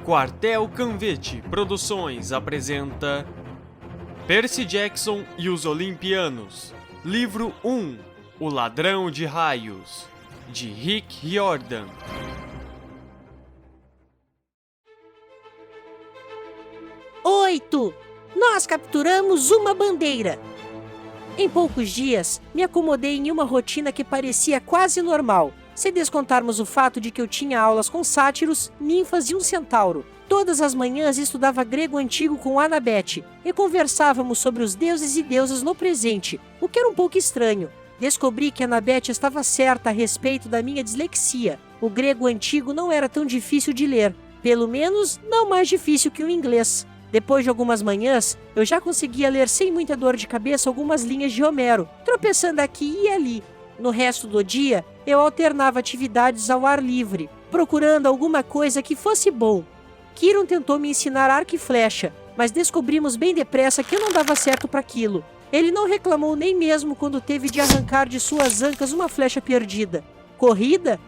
Quartel Canvete Produções apresenta Percy Jackson e os Olimpianos, Livro 1, O Ladrão de Raios, de Rick Riordan. Oito! Nós capturamos uma bandeira! Em poucos dias, me acomodei em uma rotina que parecia quase normal, se descontarmos o fato de que eu tinha aulas com sátiros, ninfas e um centauro. Todas as manhãs estudava grego antigo com Anabete e conversávamos sobre os deuses e deusas no presente, o que era um pouco estranho. Descobri que Anabete estava certa a respeito da minha dislexia. O grego antigo não era tão difícil de ler, pelo menos não mais difícil que o inglês. Depois de algumas manhãs, eu já conseguia ler sem muita dor de cabeça algumas linhas de Homero, tropeçando aqui e ali. No resto do dia, eu alternava atividades ao ar livre, procurando alguma coisa que fosse bom. Kiron tentou me ensinar arco e flecha, mas descobrimos bem depressa que eu não dava certo para aquilo. Ele não reclamou nem mesmo quando teve de arrancar de suas ancas uma flecha perdida. Corrida?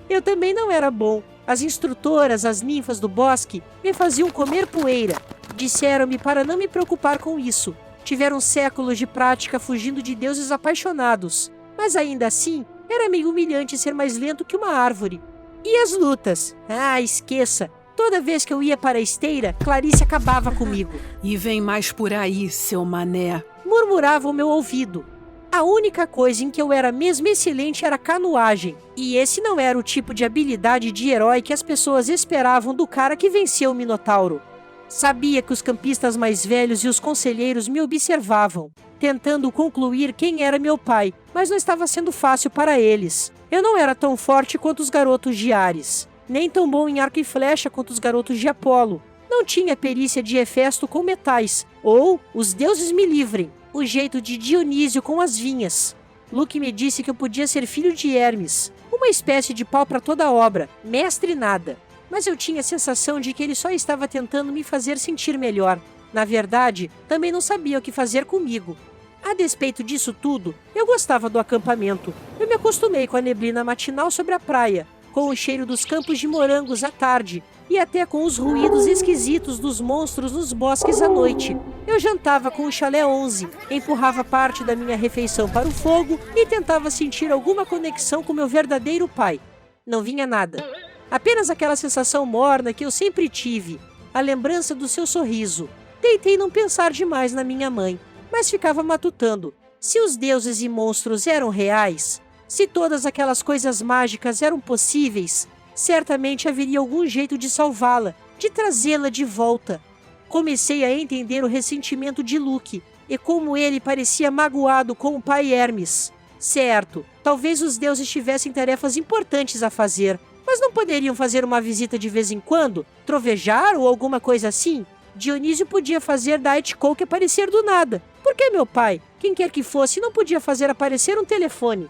Eu também não era bom. As instrutoras, as ninfas do bosque, me faziam comer poeira. Disseram-me para não me preocupar com isso. Tiveram séculos de prática fugindo de deuses apaixonados. Mas ainda assim, era meio humilhante ser mais lento que uma árvore. E as lutas? Esqueça! Toda vez que eu ia para a esteira, Clarice acabava comigo. E vem mais por aí, seu mané. Murmurava ao meu ouvido. A única coisa em que eu era mesmo excelente era canoagem. E esse não era o tipo de habilidade de herói que as pessoas esperavam do cara que venceu o Minotauro. Sabia que os campistas mais velhos e os conselheiros me observavam, tentando concluir quem era meu pai, mas não estava sendo fácil para eles. Eu não era tão forte quanto os garotos de Ares, nem tão bom em arco e flecha quanto os garotos de Apolo. Não tinha perícia de Hefesto com metais, ou, os deuses me livrem, o jeito de Dionísio com as vinhas. Luke me disse que eu podia ser filho de Hermes, uma espécie de pau para toda obra, mestre nada. Mas eu tinha a sensação de que ele só estava tentando me fazer sentir melhor. Na verdade, também não sabia o que fazer comigo. A despeito disso tudo, eu gostava do acampamento. Eu me acostumei com a neblina matinal sobre a praia, com o cheiro dos campos de morangos à tarde e até com os ruídos esquisitos dos monstros nos bosques à noite. Eu jantava com o chalé 11, empurrava parte da minha refeição para o fogo e tentava sentir alguma conexão com meu verdadeiro pai. Não vinha nada. Apenas aquela sensação morna que eu sempre tive, a lembrança do seu sorriso. Tentei não pensar demais na minha mãe, mas ficava matutando. Se os deuses e monstros eram reais, se todas aquelas coisas mágicas eram possíveis, certamente haveria algum jeito de salvá-la, de trazê-la de volta. Comecei a entender o ressentimento de Luke e como ele parecia magoado com o pai Hermes. Certo, talvez os deuses tivessem tarefas importantes a fazer, mas não poderiam fazer uma visita de vez em quando? Trovejar ou alguma coisa assim? Dionísio podia fazer Diet Coke aparecer do nada. Por que meu pai, quem quer que fosse, não podia fazer aparecer um telefone?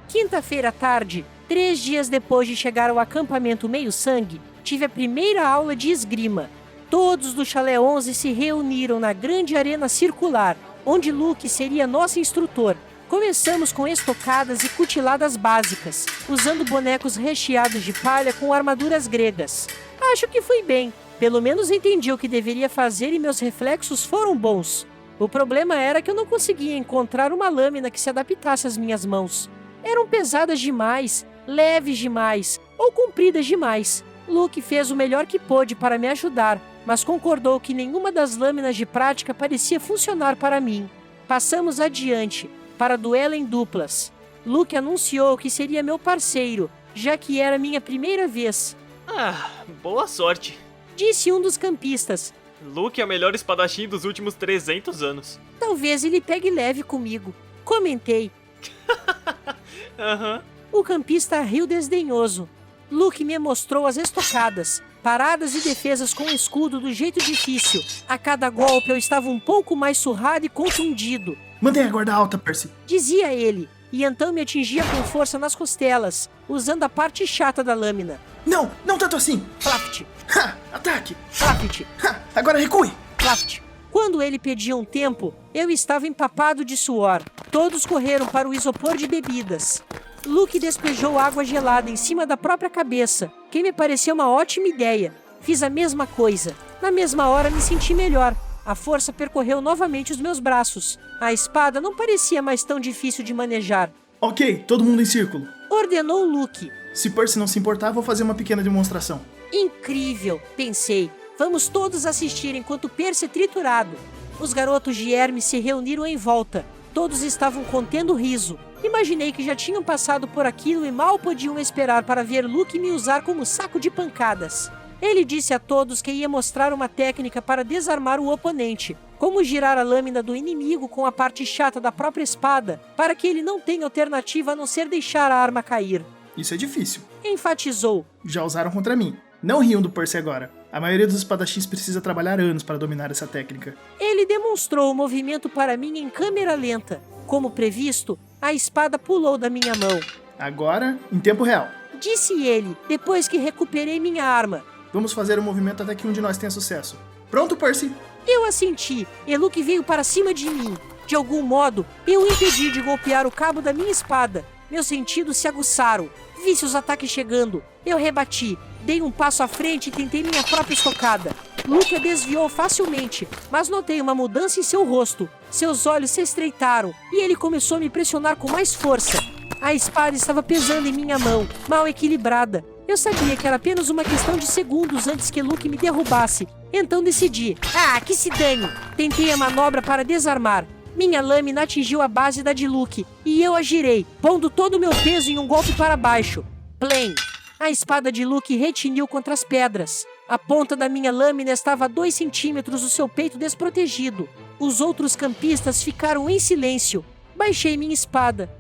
Quinta-feira à tarde, 3 dias depois de chegar ao acampamento Meio-Sangue, tive a primeira aula de esgrima. Todos do Chalé 11 se reuniram na grande arena circular, onde Luke seria nosso instrutor. Começamos com estocadas e cutiladas básicas, usando bonecos recheados de palha com armaduras gregas. Acho que fui bem. Pelo menos entendi o que deveria fazer e meus reflexos foram bons. O problema era que eu não conseguia encontrar uma lâmina que se adaptasse às minhas mãos. Eram pesadas demais, leves demais ou compridas demais. Luke fez o melhor que pôde para me ajudar, mas concordou que nenhuma das lâminas de prática parecia funcionar para mim. Passamos adiante, para duelo em duplas. Luke anunciou que seria meu parceiro, já que era minha primeira vez. Boa sorte. Disse um dos campistas. Luke é o melhor espadachim dos últimos 300 anos. Talvez ele pegue leve comigo. Comentei. O campista riu desdenhoso. Luke me mostrou as estocadas, paradas e defesas com o escudo do jeito difícil. A cada golpe eu estava um pouco mais surrado e contundido. Mantenha a guarda alta, Percy. Dizia ele, e então me atingia com força nas costelas, usando a parte chata da lâmina. Não tanto assim. Flaft. Ataque. Flaft. Agora recue. Flaft. Quando ele pedia um tempo, eu estava empapado de suor. Todos correram para o isopor de bebidas. Luke despejou água gelada em cima da própria cabeça, que me pareceu uma ótima ideia. Fiz a mesma coisa. Na mesma hora me senti melhor. A força percorreu novamente os meus braços. A espada não parecia mais tão difícil de manejar. Ok, todo mundo em círculo. Ordenou Luke. Se Percy não se importar, vou fazer uma pequena demonstração. Incrível, pensei. Vamos todos assistir enquanto Percy é triturado. Os garotos de Hermes se reuniram em volta. Todos estavam contendo riso. Imaginei que já tinham passado por aquilo e mal podiam esperar para ver Luke me usar como saco de pancadas. Ele disse a todos que ia mostrar uma técnica para desarmar o oponente, como girar a lâmina do inimigo com a parte chata da própria espada, para que ele não tenha alternativa a não ser deixar a arma cair. Isso é difícil. Enfatizou. Já usaram contra mim. Não riam do Percy agora. A maioria dos espadachins precisa trabalhar anos para dominar essa técnica. Ele demonstrou o movimento para mim em câmera lenta. Como previsto, a espada pulou da minha mão. Agora, em tempo real. Disse ele, depois que recuperei minha arma. Vamos fazer o movimento até que um de nós tenha sucesso. Pronto, Percy? Eu assenti, e Luke veio para cima de mim. De algum modo, eu o impedi de golpear o cabo da minha espada. Meus sentidos se aguçaram. Vi seus ataques chegando. Eu rebati, dei um passo à frente e tentei minha própria estocada. Luke a desviou facilmente, mas notei uma mudança em seu rosto. Seus olhos se estreitaram e ele começou a me pressionar com mais força. A espada estava pesando em minha mão, mal equilibrada. Eu sabia que era apenas uma questão de segundos antes que Luke me derrubasse. Então decidi. Que se dane! Tentei a manobra para desarmar. Minha lâmina atingiu a base da de Luke e eu a girei, pondo todo o meu peso em um golpe para baixo. Plém! A espada de Luke retiniu contra as pedras. A ponta da minha lâmina estava a 2 centímetros do seu peito desprotegido. Os outros campistas ficaram em silêncio. Baixei minha espada.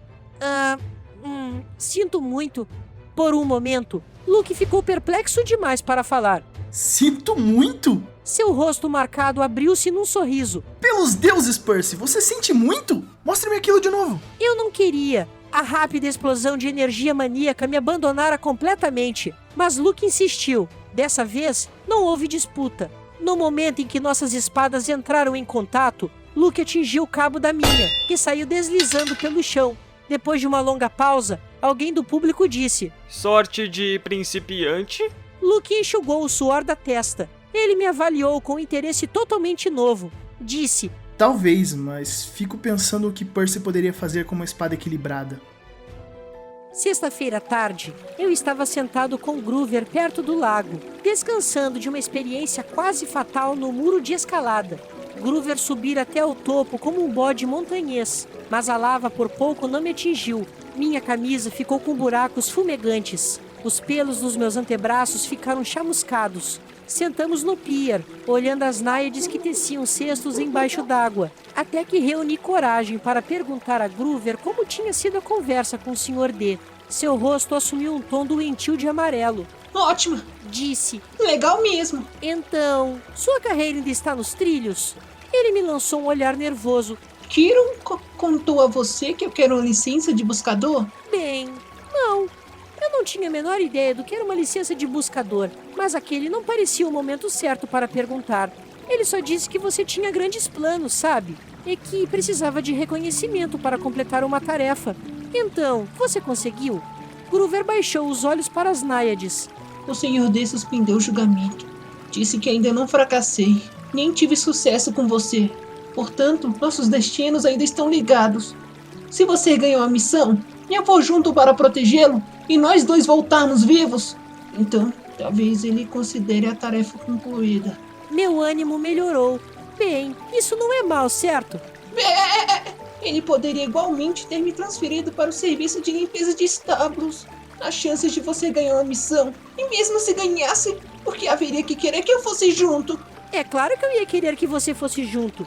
Sinto muito. Por um momento, Luke ficou perplexo demais para falar. Sinto muito? Seu rosto marcado abriu-se num sorriso. Pelos deuses, Percy, você sente muito? Mostre-me aquilo de novo. Eu não queria. A rápida explosão de energia maníaca me abandonara completamente. Mas Luke insistiu. Dessa vez, não houve disputa. No momento em que nossas espadas entraram em contato, Luke atingiu o cabo da minha, que saiu deslizando pelo chão. Depois de uma longa pausa, alguém do público disse: Sorte de principiante? Luke enxugou o suor da testa. Ele me avaliou com interesse totalmente novo. Disse: Talvez, mas fico pensando o que Percy poderia fazer com uma espada equilibrada. Sexta-feira à tarde, eu estava sentado com Groover perto do lago, descansando de uma experiência quase fatal no muro de escalada. Groover subira até o topo como um bode montanhês, mas a lava por pouco não me atingiu. Minha camisa ficou com buracos fumegantes. Os pelos dos meus antebraços ficaram chamuscados. Sentamos no pier, olhando as náiades que teciam cestos embaixo d'água, até que reuni coragem para perguntar a Groover como tinha sido a conversa com o Sr. D. Seu rosto assumiu um tom doentio de amarelo. Ótima! Disse: Legal mesmo! Então, sua carreira ainda está nos trilhos? Ele me lançou um olhar nervoso. Kiron contou a você que eu quero uma licença de buscador? Bem, não. Eu não tinha a menor ideia do que era uma licença de buscador, mas aquele não parecia o momento certo para perguntar. Ele só disse que você tinha grandes planos, sabe? E que precisava de reconhecimento para completar uma tarefa. Então, você conseguiu? Groover baixou os olhos para as náiades. O Sr. D suspendeu o julgamento. Disse que ainda não fracassei, nem tive sucesso com você. Portanto, nossos destinos ainda estão ligados. Se você ganhou a missão, eu vou junto para protegê-lo e nós dois voltarmos vivos. Então, talvez ele considere a tarefa concluída. Meu ânimo melhorou. Bem, isso não é mal, certo? Ele poderia igualmente ter me transferido para o serviço de limpeza de estábulos. As chances de você ganhar uma missão, e mesmo se ganhasse, porque haveria que querer que eu fosse junto. É claro que eu ia querer que você fosse junto.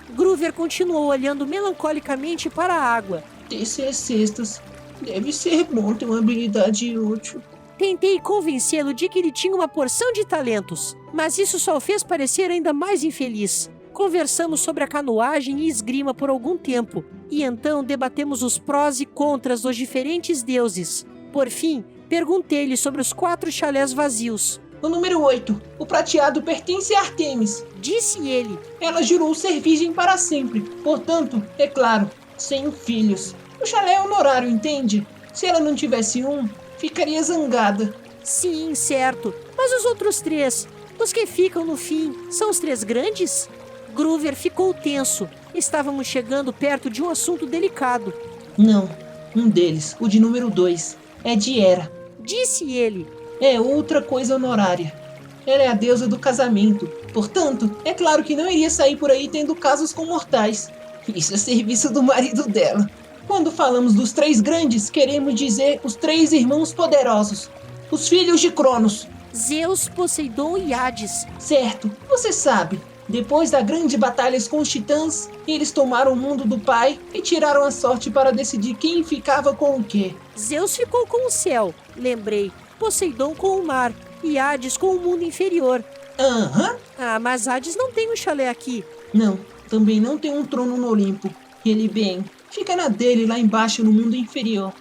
Groover continuou olhando melancolicamente para a água. Tecer cestas. Deve ser bom ter uma habilidade útil. Tentei convencê-lo de que ele tinha uma porção de talentos, mas isso só o fez parecer ainda mais infeliz. Conversamos sobre a canoagem e esgrima por algum tempo, e então debatemos os prós e contras dos diferentes deuses. Por fim, perguntei-lhe sobre os 4 chalés vazios. O número 8, o prateado pertence a Artemis. Disse ele. Ela jurou ser virgem para sempre, portanto, é claro, sem filhos. O chalé é honorário, entende? Se ela não tivesse um, ficaria zangada. Sim, certo. Mas os outros 3, Os que ficam no fim são os 3 grandes? Groover ficou tenso. Estávamos chegando perto de um assunto delicado. Não, um deles, o de número 2, é de Hera. Disse ele. É outra coisa honorária. Ela é a deusa do casamento. Portanto, é claro que não iria sair por aí tendo casos com mortais. Isso é serviço do marido dela. Quando falamos dos 3 grandes, queremos dizer os 3 irmãos poderosos. Os filhos de Cronos. Zeus, Poseidon e Hades. Certo, você sabe. Depois da grande batalha com os titãs, eles tomaram o mundo do pai e tiraram a sorte para decidir quem ficava com o quê. Zeus ficou com o céu, lembrei. Poseidon com o mar e Hades com o mundo inferior. Aham. Ah, mas Hades não tem um chalé aqui. Não, também não tem um trono no Olimpo. Ele, bem, fica na dele lá embaixo no mundo inferior.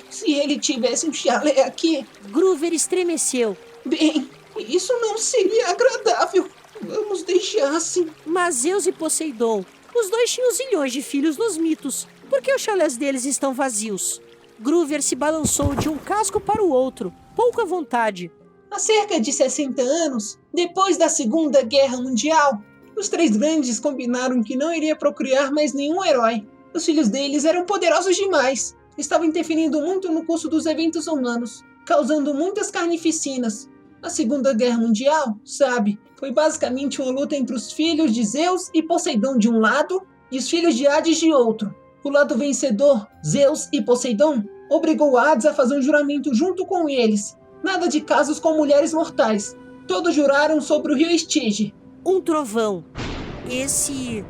Se ele tivesse um chalé aqui... Groover estremeceu. Bem, isso não seria agradável. Vamos deixar assim. Mas Zeus e Poseidon, os 2 tinham zilhões de filhos nos mitos. Por que os chalés deles estão vazios? Groover se balançou de um casco para o outro, pouco à vontade. Há cerca de 60 anos, depois da Segunda Guerra Mundial, os 3 grandes combinaram que não iria procriar mais nenhum herói. Os filhos deles eram poderosos demais. Estavam interferindo muito no curso dos eventos humanos, causando muitas carnificinas. A Segunda Guerra Mundial, sabe, foi basicamente uma luta entre os filhos de Zeus e Poseidon de um lado e os filhos de Hades de outro. O lado vencedor, Zeus e Poseidon, obrigou Hades a fazer um juramento junto com eles. Nada de casos com mulheres mortais. Todos juraram sobre o rio Estige. Um trovão. Esse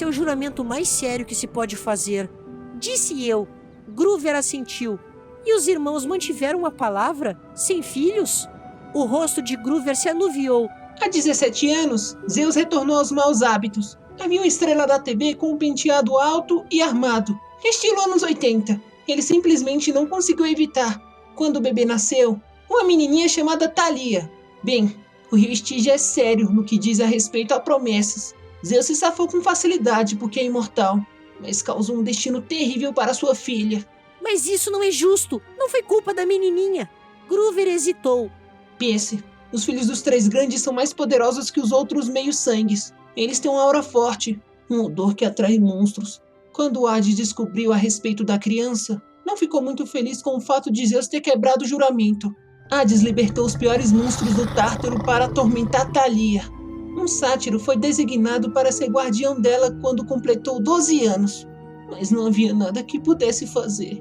é o juramento mais sério que se pode fazer. Disse eu. Groover assentiu. E os irmãos mantiveram a palavra? Sem filhos? O rosto de Groover se anuviou. Há 17 anos, Zeus retornou aos maus hábitos. Havia uma estrela da TV com um penteado alto e armado, estilo anos 80. Ele simplesmente não conseguiu evitar. Quando o bebê nasceu, uma menininha chamada Thalia. Bem, o rio Estige é sério no que diz a respeito a promessas. Zeus se safou com facilidade porque é imortal, mas causou um destino terrível para sua filha. Mas isso não é justo. Não foi culpa da menininha. Groover hesitou. Pense, os filhos dos 3 grandes são mais poderosos que os outros meio-sangues. Eles têm uma aura forte, um odor que atrai monstros. Quando Hades descobriu a respeito da criança, não ficou muito feliz com o fato de Zeus ter quebrado o juramento. Hades libertou os piores monstros do Tártaro para atormentar Thalia. Um sátiro foi designado para ser guardião dela quando completou 12 anos, mas não havia nada que pudesse fazer.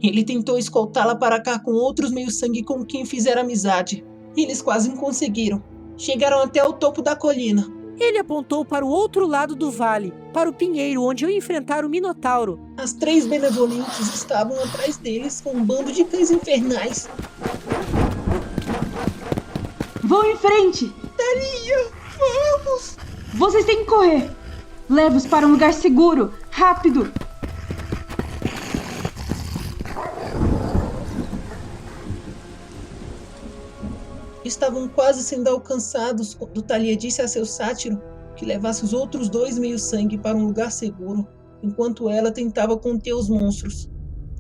Ele tentou escoltá-la para cá com outros meio-sangue com quem fizera amizade. Eles quase conseguiram. Chegaram até o topo da colina. Ele apontou para o outro lado do vale, para o pinheiro onde eu ia enfrentar o Minotauro. As 3 benevolentes estavam atrás deles com um bando de cães infernais. Vão em frente! Thalia, vamos! Vocês têm que correr! Leve-os para um lugar seguro! Rápido! Estavam quase sendo alcançados quando Thalia disse a seu sátiro que levasse os outros 2 meio-sangue para um lugar seguro, enquanto ela tentava conter os monstros.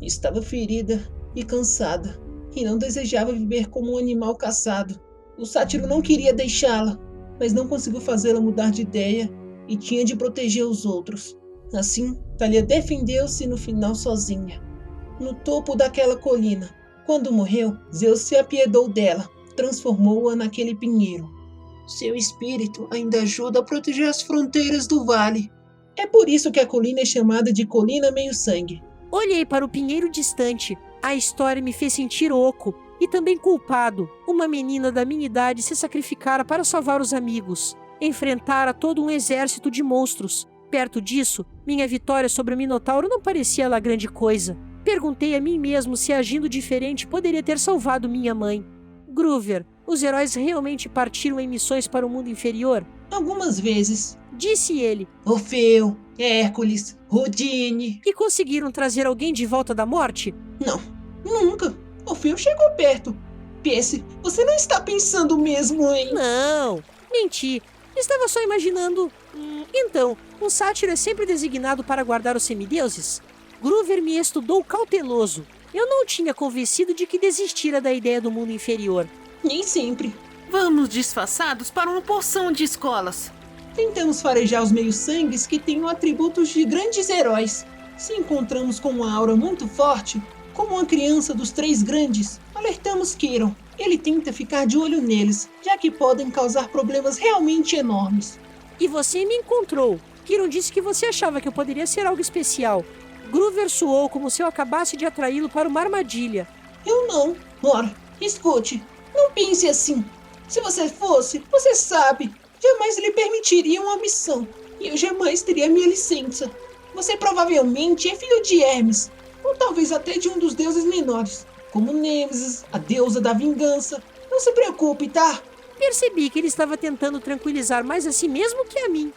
Estava ferida e cansada, e não desejava viver como um animal caçado. O sátiro não queria deixá-la, mas não conseguiu fazê-la mudar de ideia e tinha de proteger os outros. Assim, Thalia defendeu-se no final sozinha, no topo daquela colina. Quando morreu, Zeus se apiedou dela, transformou-a naquele pinheiro. Seu espírito ainda ajuda a proteger as fronteiras do vale. É por isso que a colina é chamada de Colina Meio-Sangue. Olhei para o pinheiro distante. A história me fez sentir oco e também culpado. Uma menina da minha idade se sacrificara para salvar os amigos. Enfrentara todo um exército de monstros. Perto disso, minha vitória sobre o Minotauro não parecia lá grande coisa. Perguntei a mim mesmo se agindo diferente poderia ter salvado minha mãe. Groover, os heróis realmente partiram em missões para o mundo inferior? Algumas vezes. Disse ele. Orfeu, Hércules, Rodine. E conseguiram trazer alguém de volta da morte? Não, nunca. Orfeu chegou perto. Pense, você não está pensando mesmo em... Não, menti. Estava só imaginando... Então, um sátiro é sempre designado para guardar os semideuses? Groover me estudou cauteloso. Eu não tinha convencido de que desistira da ideia do mundo inferior. Nem sempre. Vamos disfarçados para uma porção de escolas. Tentamos farejar os meios-sangues que tenham atributos de grandes heróis. Se encontramos com uma aura muito forte, como uma criança dos 3 grandes, alertamos Kiron. Ele tenta ficar de olho neles, já que podem causar problemas realmente enormes. E você me encontrou. Kiron disse que você achava que eu poderia ser algo especial. Groover soou como se eu acabasse de atraí-lo para uma armadilha. Eu não. Ora, escute, não pense assim. Se você fosse, você sabe, jamais lhe permitiria uma missão. E eu jamais teria minha licença. Você provavelmente é filho de Hermes, ou talvez até de um dos deuses menores, como Nêmesis, a deusa da vingança. Não se preocupe, tá? Percebi que ele estava tentando tranquilizar mais a si mesmo que a mim.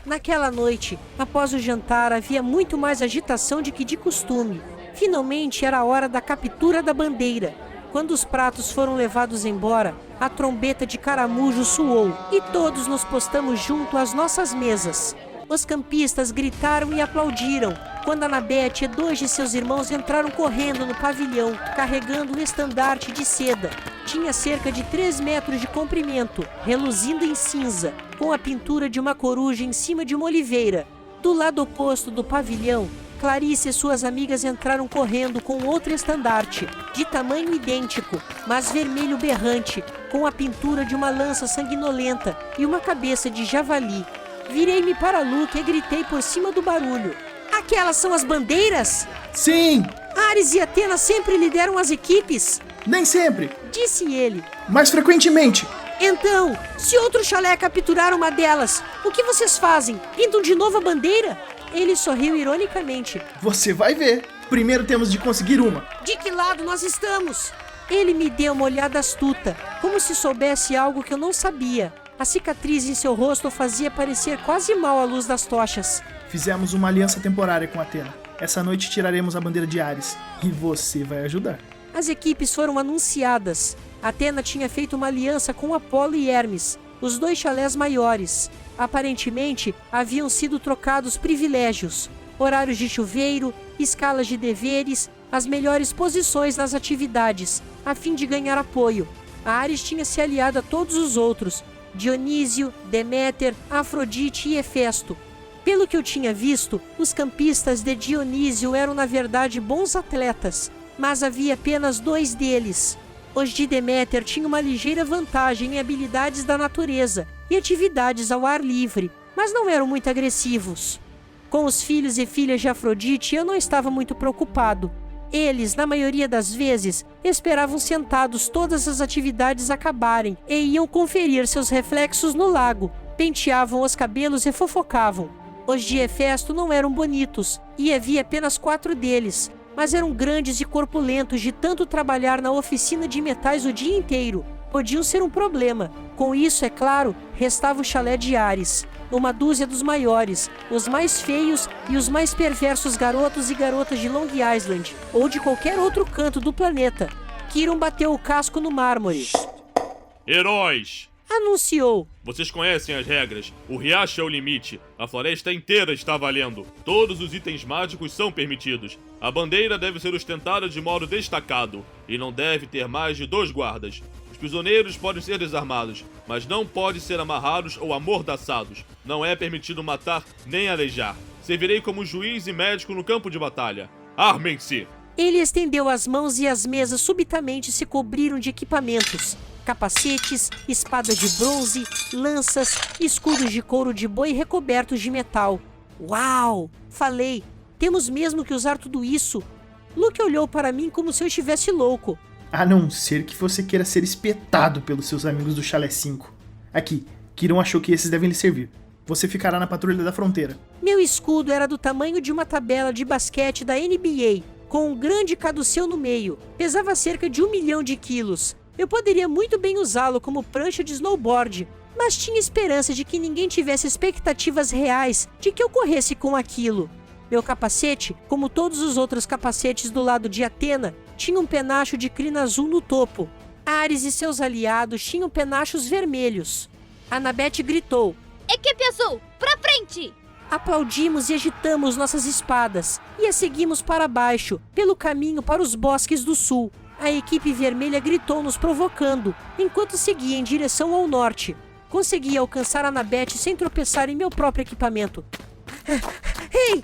Naquela noite, após o jantar, havia muito mais agitação do que de costume. Finalmente era a hora da captura da bandeira. Quando os pratos foram levados embora, a trombeta de caramujo soou e todos nos postamos junto às nossas mesas. Os campistas gritaram e aplaudiram quando Anabete e 2 de seus irmãos entraram correndo no pavilhão, carregando um estandarte de seda. Tinha cerca de 3 metros de comprimento, reluzindo em cinza, com a pintura de uma coruja em cima de uma oliveira. Do lado oposto do pavilhão, Clarice e suas amigas entraram correndo com outro estandarte, de tamanho idêntico, mas vermelho berrante, com a pintura de uma lança sanguinolenta e uma cabeça de javali. Virei-me para Luke e gritei por cima do barulho. Aquelas são as bandeiras? Sim! Ares e Atena sempre lideram as equipes, Nem sempre, disse ele. mas frequentemente. Então, se outro chalé capturar uma delas, o que vocês fazem? Pintam de novo a bandeira? Ele sorriu ironicamente. Você vai ver. Primeiro temos de conseguir uma. De que lado nós estamos? Ele me deu uma olhada astuta, como se soubesse algo que eu não sabia. A cicatriz em seu rosto fazia parecer quase mal à luz das tochas. Fizemos uma aliança temporária com Atena. Essa noite tiraremos a bandeira de Ares. E você vai ajudar. As equipes foram anunciadas. Atena tinha feito uma aliança com Apolo e Hermes, os 2 chalés maiores. Aparentemente, haviam sido trocados privilégios, horários de chuveiro, escalas de deveres, as melhores posições nas atividades, a fim de ganhar apoio. A Ares tinha se aliado a todos os outros, Dionísio, Deméter, Afrodite e Hefesto. Pelo que eu tinha visto, os campistas de Dionísio eram na verdade bons atletas, mas havia apenas 2 deles. Os de Deméter tinham uma ligeira vantagem em habilidades da natureza e atividades ao ar livre, mas não eram muito agressivos. Com os filhos e filhas de Afrodite, eu não estava muito preocupado. Eles, na maioria das vezes, esperavam sentados todas as atividades acabarem e iam conferir seus reflexos no lago, penteavam os cabelos e fofocavam. Os de Hefesto não eram bonitos, e havia apenas 4 deles, mas eram grandes e corpulentos de tanto trabalhar na oficina de metais o dia inteiro. Podiam ser um problema. Com isso, é claro, restava o chalé de Ares, uma dúzia dos maiores, os mais feios e os mais perversos garotos e garotas de Long Island, ou de qualquer outro canto do planeta. Kiron bateu o casco no mármore. Heróis! Anunciou. Vocês conhecem as regras. O riacho é o limite. A floresta inteira está valendo. Todos os itens mágicos são permitidos. A bandeira deve ser ostentada de modo destacado e não deve ter mais de 2 guardas. Os prisioneiros podem ser desarmados, mas não podem ser amarrados ou amordaçados. Não é permitido matar nem aleijar. Servirei como juiz e médico no campo de batalha. Armem-se! Ele estendeu as mãos e as mesas subitamente se cobriram de equipamentos. Capacetes, espadas de bronze, lanças, escudos de couro de boi recobertos de metal. Uau! Falei, temos mesmo que usar tudo isso? Luke olhou para mim como se eu estivesse louco. A não ser que você queira ser espetado pelos seus amigos do Chalé 5. Aqui, Kiron achou que esses devem lhe servir. Você ficará na patrulha da fronteira. Meu escudo era do tamanho de uma tabela de basquete da NBA, com um grande caduceu no meio. Pesava cerca de 1 milhão de quilos. Eu poderia muito bem usá-lo como prancha de snowboard, mas tinha esperança de que ninguém tivesse expectativas reais de que eu corresse com aquilo. Meu capacete, como todos os outros capacetes do lado de Atena, tinha um penacho de crina azul no topo. Ares e seus aliados tinham penachos vermelhos. Anabete gritou. Equipe azul, pra frente! Aplaudimos e agitamos nossas espadas e as seguimos para baixo, pelo caminho para os bosques do sul. A equipe vermelha gritou nos provocando, enquanto seguia em direção ao norte. Consegui alcançar Annabeth sem tropeçar em meu próprio equipamento. Ei!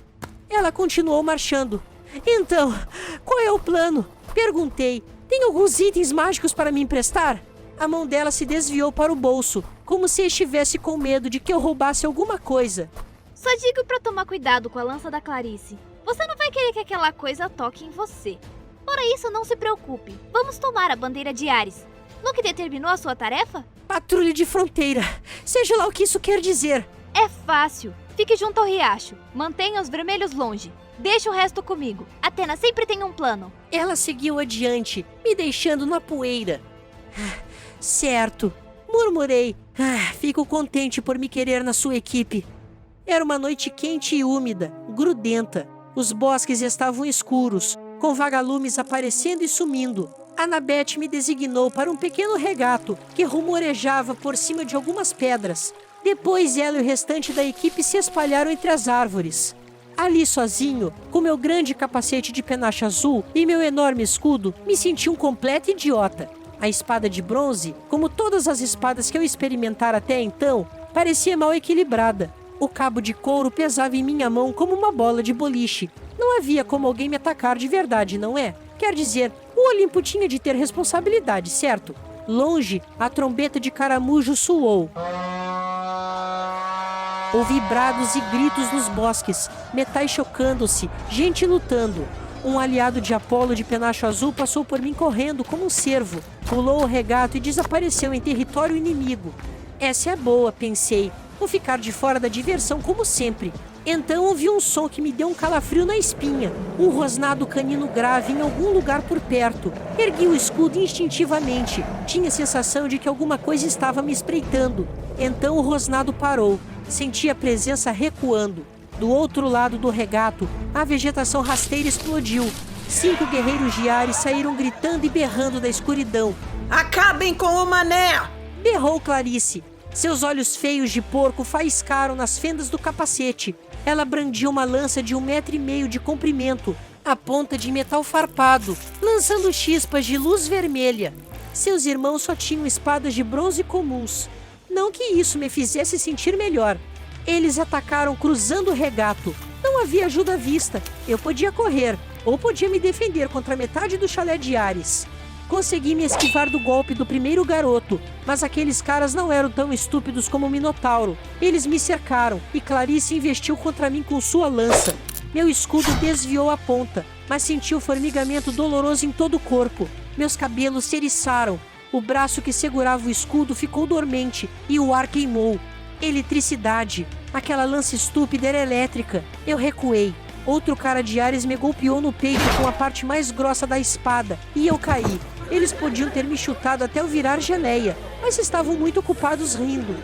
Ela continuou marchando. Então, qual é o plano? Perguntei. Tem alguns itens mágicos para me emprestar? A mão dela se desviou para o bolso, como se estivesse com medo de que eu roubasse alguma coisa. Só digo pra tomar cuidado com a lança da Clarice. Você não vai querer que aquela coisa toque em você. Fora isso, não se preocupe. Vamos tomar a bandeira de Ares. Luke determinou a sua tarefa? Patrulha de fronteira. Seja lá o que isso quer dizer. É fácil. Fique junto ao riacho. Mantenha os vermelhos longe. Deixa o resto comigo. Athena sempre tem um plano. Ela seguiu adiante, me deixando na poeira. Certo, murmurei. Fico contente por me querer na sua equipe. Era uma noite quente e úmida, grudenta. Os bosques estavam escuros, com vagalumes aparecendo e sumindo. Annabeth me designou para um pequeno regato que rumorejava por cima de algumas pedras. Depois ela e o restante da equipe se espalharam entre as árvores. Ali sozinho, com meu grande capacete de penacha azul e meu enorme escudo, me senti um completo idiota. A espada de bronze, como todas as espadas que eu experimentara até então, parecia mal equilibrada. O cabo de couro pesava em minha mão como uma bola de boliche. Não havia como alguém me atacar de verdade, não é? Quer dizer, o Olimpo tinha de ter responsabilidade, certo? Longe, a trombeta de caramujo soou. Ouvi brados e gritos nos bosques, metais chocando-se, gente lutando. Um aliado de Apolo de penacho azul passou por mim correndo como um cervo, pulou o regato e desapareceu em território inimigo. Essa é boa, pensei. Vou ficar de fora da diversão como sempre. Então ouvi um som que me deu um calafrio na espinha. Um rosnado canino grave em algum lugar por perto. Ergui o escudo instintivamente. Tinha a sensação de que alguma coisa estava me espreitando. Então o rosnado parou. Senti a presença recuando. Do outro lado do regato, a vegetação rasteira explodiu. 5 guerreiros de Ares saíram gritando e berrando da escuridão. Acabem com o mané! Berrou Clarice. Seus olhos feios de porco faiscaram nas fendas do capacete. Ela brandia uma lança de 1,5 metro de comprimento, a ponta de metal farpado, lançando chispas de luz vermelha. Seus irmãos só tinham espadas de bronze comuns. Não que isso me fizesse sentir melhor. Eles atacaram cruzando o regato. Não havia ajuda à vista. Eu podia correr, ou podia me defender contra metade do chalé de Ares. Consegui me esquivar do golpe do primeiro garoto, mas aqueles caras não eram tão estúpidos como o Minotauro. Eles me cercaram e Clarice investiu contra mim com sua lança. Meu escudo desviou a ponta, mas senti o formigamento doloroso em todo o corpo. Meus cabelos se eriçaram. O braço que segurava o escudo ficou dormente e o ar queimou. Eletricidade. Aquela lança estúpida era elétrica. Eu recuei. Outro cara de Ares me golpeou no peito com a parte mais grossa da espada e eu caí. Eles podiam ter me chutado até eu virar geleia, mas estavam muito ocupados rindo.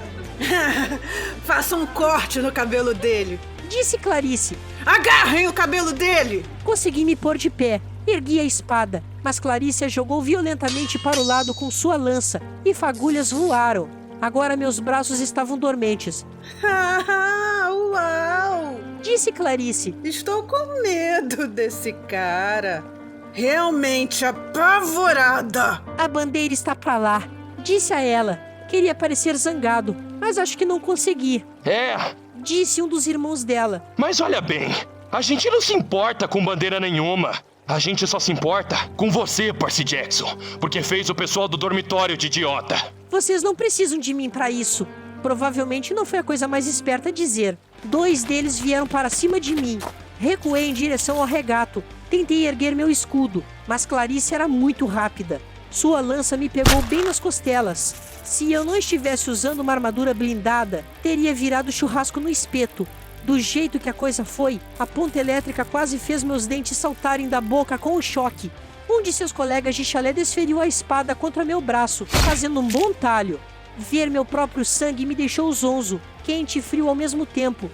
Faça um corte no cabelo dele. Disse Clarice. Agarrem o cabelo dele! Consegui me pôr de pé. Ergui a espada, mas Clarice a jogou violentamente para o lado com sua lança e fagulhas voaram. Agora meus braços estavam dormentes. Uau! Disse Clarice. Estou com medo desse cara. Realmente apavorada. A bandeira está pra lá. Disse a ela. Queria parecer zangado, mas acho que não consegui. Disse um dos irmãos dela. Mas olha bem, a gente não se importa com bandeira nenhuma. A gente só se importa com você, Percy Jackson, porque fez o pessoal do dormitório de idiota. Vocês não precisam de mim pra isso. Provavelmente não foi a coisa mais esperta a dizer. 2 deles vieram para cima de mim. Recuei em direção ao regato. Tentei erguer meu escudo, mas Clarice era muito rápida. Sua lança me pegou bem nas costelas. Se eu não estivesse usando uma armadura blindada, teria virado churrasco no espeto. Do jeito que a coisa foi, a ponta elétrica quase fez meus dentes saltarem da boca com o choque. Um de seus colegas de chalé desferiu a espada contra meu braço, fazendo um bom talho. Ver meu próprio sangue me deixou zonzo, quente e frio ao mesmo tempo.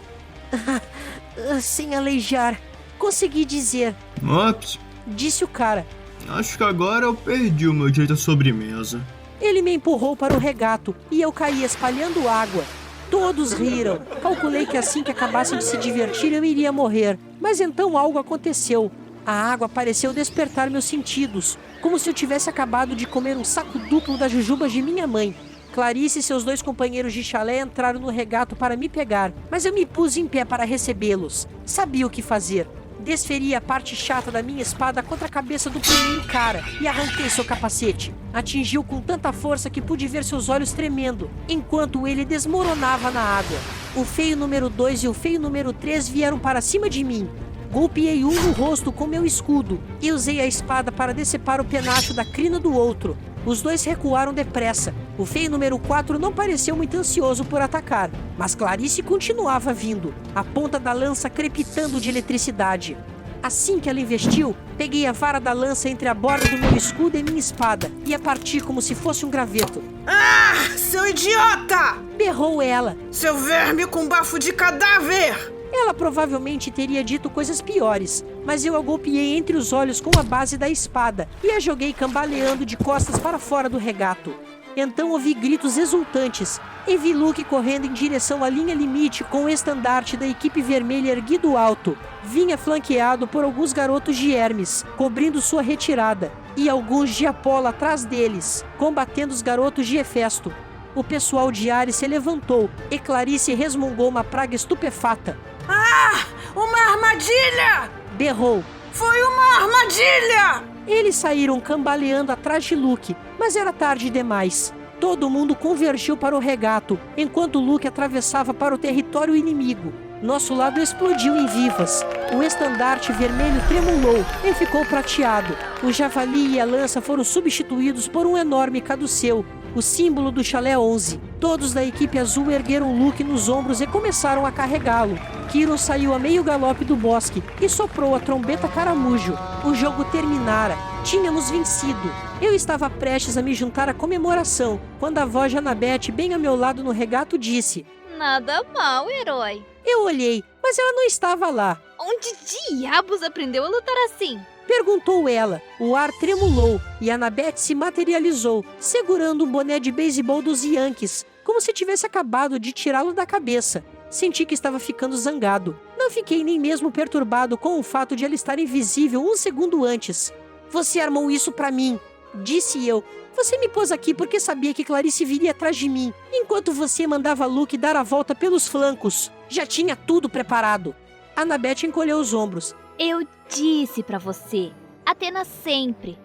Sem aleijar. Consegui dizer. Ops. Disse o cara. Acho que agora eu perdi o meu direito à sobremesa. Ele me empurrou para o regato e eu caí espalhando água. Todos riram. Calculei que assim que acabassem de se divertir eu iria morrer. Mas então algo aconteceu. A água pareceu despertar meus sentidos, como se eu tivesse acabado de comer um saco duplo das jujubas de minha mãe. Clarice e seus 2 companheiros de chalé entraram no regato para me pegar, mas eu me pus em pé para recebê-los. Sabia o que fazer. Desferi a parte chata da minha espada contra a cabeça do primeiro cara e arranquei seu capacete. Atingiu com tanta força que pude ver seus olhos tremendo, enquanto ele desmoronava na água. O feio número 2 e o feio número 3 vieram para cima de mim. Golpeei um no rosto com meu escudo e usei a espada para decepar o penacho da crina do outro. Os 2 recuaram depressa. O feio número 4 não pareceu muito ansioso por atacar, mas Clarice continuava vindo, a ponta da lança crepitando de eletricidade. Assim que ela investiu, peguei a vara da lança entre a borda do meu escudo e minha espada e a parti como se fosse um graveto. Ah, seu idiota! Berrou ela. Seu verme com bafo de cadáver! Ela provavelmente teria dito coisas piores, mas eu a golpeei entre os olhos com a base da espada e a joguei cambaleando de costas para fora do regato. Então ouvi gritos exultantes e vi Luke correndo em direção à linha limite com o estandarte da equipe vermelha erguido alto. Vinha flanqueado por alguns garotos de Hermes, cobrindo sua retirada, e alguns de Apolo atrás deles, combatendo os garotos de Hefesto. O pessoal de Ares se levantou e Clarice resmungou uma praga estupefata. Ah! Uma armadilha! Berrou. Foi uma armadilha! Eles saíram cambaleando atrás de Luke, mas era tarde demais. Todo mundo convergiu para o regato, enquanto Luke atravessava para o território inimigo. Nosso lado explodiu em vivas. O estandarte vermelho tremulou e ficou prateado. O javali e a lança foram substituídos por um enorme caduceu, o símbolo do Chalé 11. Todos da equipe azul ergueram Luke nos ombros e começaram a carregá-lo. Kiron saiu a meio galope do bosque e soprou a trombeta caramujo. O jogo terminara. Tínhamos vencido. Eu estava prestes a me juntar à comemoração, quando a voz de Annabeth, bem ao meu lado no regato, disse: Nada mal, herói. Eu olhei, mas ela não estava lá. Onde diabos aprendeu a lutar assim? Perguntou ela. O ar tremulou e Annabeth se materializou, segurando um boné de beisebol dos Yankees, como se tivesse acabado de tirá-lo da cabeça. Senti que estava ficando zangado. Não fiquei nem mesmo perturbado com o fato de ela estar invisível um segundo antes. Você armou isso pra mim, disse eu. Você me pôs aqui porque sabia que Clarice viria atrás de mim, enquanto você mandava Luke dar a volta pelos flancos. Já tinha tudo preparado. Annabeth encolheu os ombros. Eu disse pra você. Atenas sempre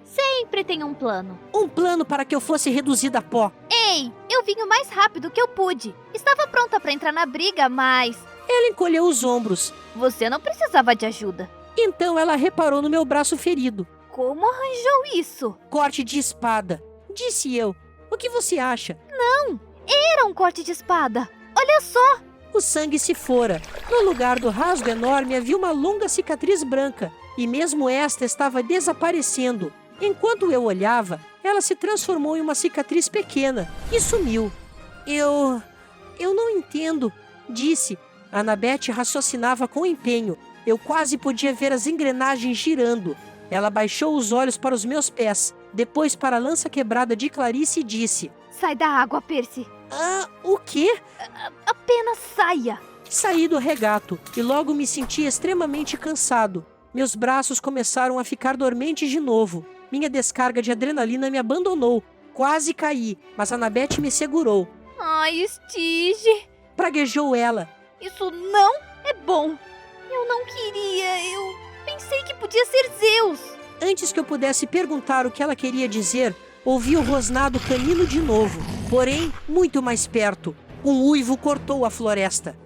tem um plano. Um plano para que eu fosse reduzida a pó. Ei, eu vim o mais rápido que eu pude. Estava pronta pra entrar na briga, mas... Ela encolheu os ombros. Você não precisava de ajuda. Então ela reparou no meu braço ferido. Como arranjou isso? Corte de espada, disse eu. O que você acha? Não, era um corte de espada. Olha só. O sangue se fora. No lugar do rasgo enorme havia uma longa cicatriz branca. E mesmo esta estava desaparecendo. Enquanto eu olhava, ela se transformou em uma cicatriz pequena e sumiu. Eu não entendo, disse. Annabeth raciocinava com empenho. Eu quase podia ver as engrenagens girando. Ela baixou os olhos para os meus pés, depois para a lança quebrada de Clarice e disse: Sai da água, Percy. O quê? Apenas saia. Saí do regato e logo me senti extremamente cansado. Meus braços começaram a ficar dormentes de novo. Minha descarga de adrenalina me abandonou. Quase caí, mas Annabeth me segurou. Ai, Stige. Praguejou ela. Isso não é bom. Eu não queria, eu pensei que podia ser Zeus. Antes que eu pudesse perguntar o que ela queria dizer, ouvi o rosnado canino de novo, porém muito mais perto. Um uivo cortou a floresta.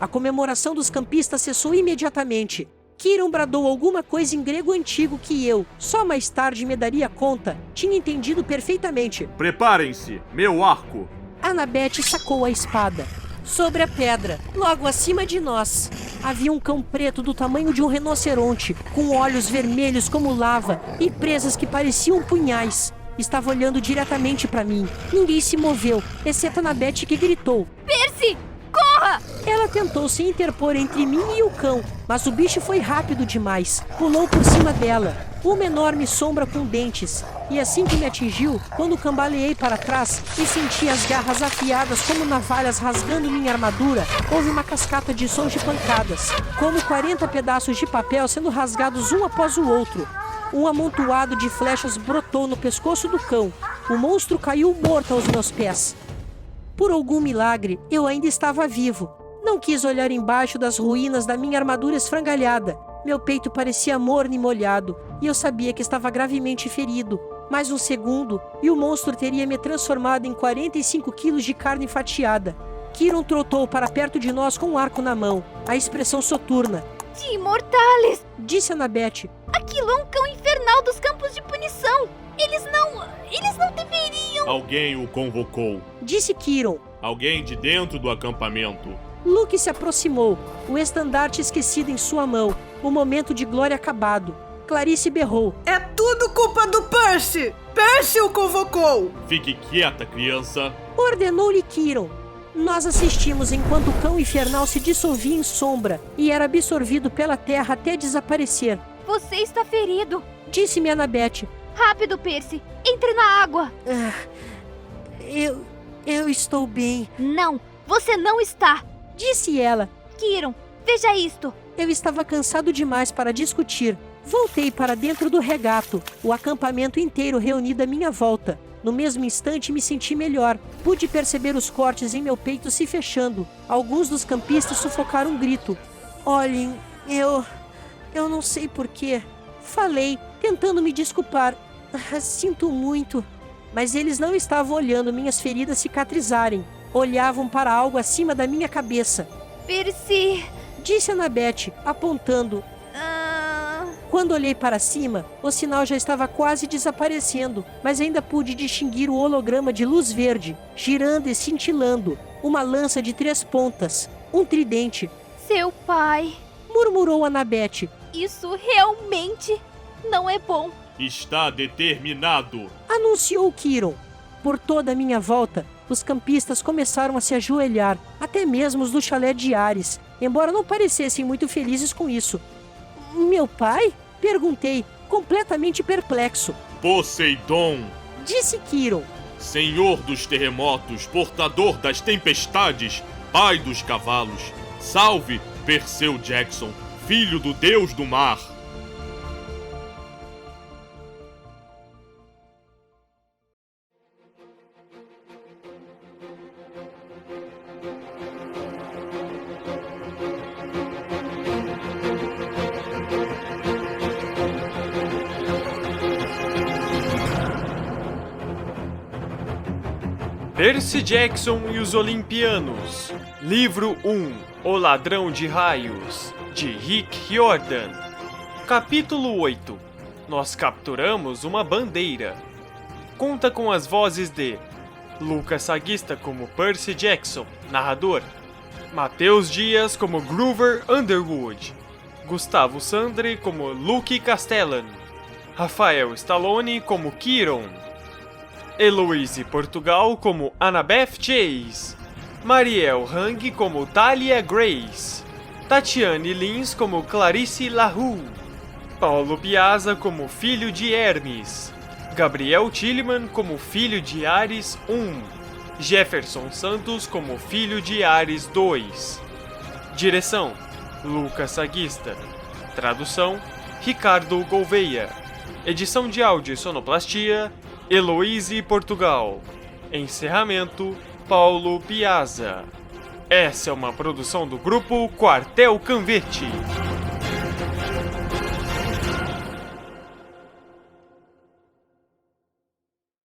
A comemoração dos campistas cessou imediatamente. Kiron bradou alguma coisa em grego antigo que eu, só mais tarde me daria conta, tinha entendido perfeitamente. Preparem-se, meu arco. Annabeth sacou a espada. Sobre a pedra, logo acima de nós, havia um cão preto do tamanho de um rinoceronte, com olhos vermelhos como lava e presas que pareciam punhais. Estava olhando diretamente para mim. Ninguém se moveu, exceto Annabeth, que gritou: Percy, corra! Ela tentou se interpor entre mim e o cão, mas o bicho foi rápido demais. Pulou por cima dela, uma enorme sombra com dentes. e assim que me atingiu, quando cambaleei para trás e senti as garras afiadas como navalhas rasgando minha armadura, houve uma cascata de sons de pancadas, como 40 pedaços de papel sendo rasgados um após o outro. Um amontoado de flechas brotou no pescoço do cão. O monstro caiu morto aos meus pés. Por algum milagre, eu ainda estava vivo. Não quis olhar embaixo das ruínas da minha armadura esfrangalhada. Meu peito parecia morno e molhado, e eu sabia que estava gravemente ferido. Mais um segundo, e o monstro teria me transformado em 45 quilos de carne fatiada. Kiron trotou para perto de nós com um arco na mão, a expressão soturna. De imortales! Disse Annabeth. Aquilo é um cão infernal dos campos de punição! Eles não deveriam... Alguém o convocou. Disse Kiron. Alguém de dentro do acampamento. Luke se aproximou, o estandarte esquecido em sua mão, o momento de glória acabado. Clarice berrou. É tudo culpa do Percy! Percy o convocou! Fique quieta, criança. Ordenou-lhe Kiron. Nós assistimos enquanto o cão infernal se dissolvia em sombra e era absorvido pela terra até desaparecer. Você está ferido. Disse-me Annabeth. Rápido, Percy. Entre na água. Eu estou bem. Não, você não está. Disse ela. Kiron, veja isto. Eu estava cansado demais para discutir. Voltei para dentro do regato, o acampamento inteiro reunido à minha volta. No mesmo instante me senti melhor. Pude perceber os cortes em meu peito se fechando. Alguns dos campistas sufocaram um grito. Olhem, eu não sei porquê. Falei, tentando me desculpar. Sinto muito. Mas eles não estavam olhando minhas feridas cicatrizarem. Olhavam para algo acima da minha cabeça. Percy! Disse Annabeth, apontando. Quando olhei para cima, o sinal já estava quase desaparecendo, mas ainda pude distinguir o holograma de luz verde, girando e cintilando, uma lança de 3 pontas, um tridente. Seu pai... Murmurou Annabeth. Isso realmente não é bom. Está determinado. Anunciou Kiron. Por toda a minha volta, os campistas começaram a se ajoelhar, até mesmo os do chalé de Ares, embora não parecessem muito felizes com isso. Meu pai? Perguntei, completamente perplexo. Poseidon! Disse Kiron. Senhor dos terremotos, portador das tempestades, pai dos cavalos, salve Perseu Jackson, filho do deus do mar. Percy Jackson e os Olimpianos. Livro 1. O Ladrão de Raios, de Rick Riordan. Capítulo 8. Nós capturamos uma bandeira. Conta com as vozes de Lucas Saguista como Percy Jackson, narrador. Matheus Dias como Groover Underwood. Gustavo Sandri como Luke Castellan. Rafael Stallone como Kiron. Heloise Portugal como Annabeth Chase, Mariel Hang como Talia Grace, Tatiane Lins como Clarice LaRue, Paulo Piazza como filho de Hermes, Gabriel Tillman como filho de Ares 1, Jefferson Santos como filho de Ares 2. Direção: Lucas Saguista. Tradução: Ricardo Gouveia. Edição de áudio e sonoplastia: Heloise Portugal. Encerramento: Paulo Piazza. Essa é uma produção do grupo Quartel Canvete.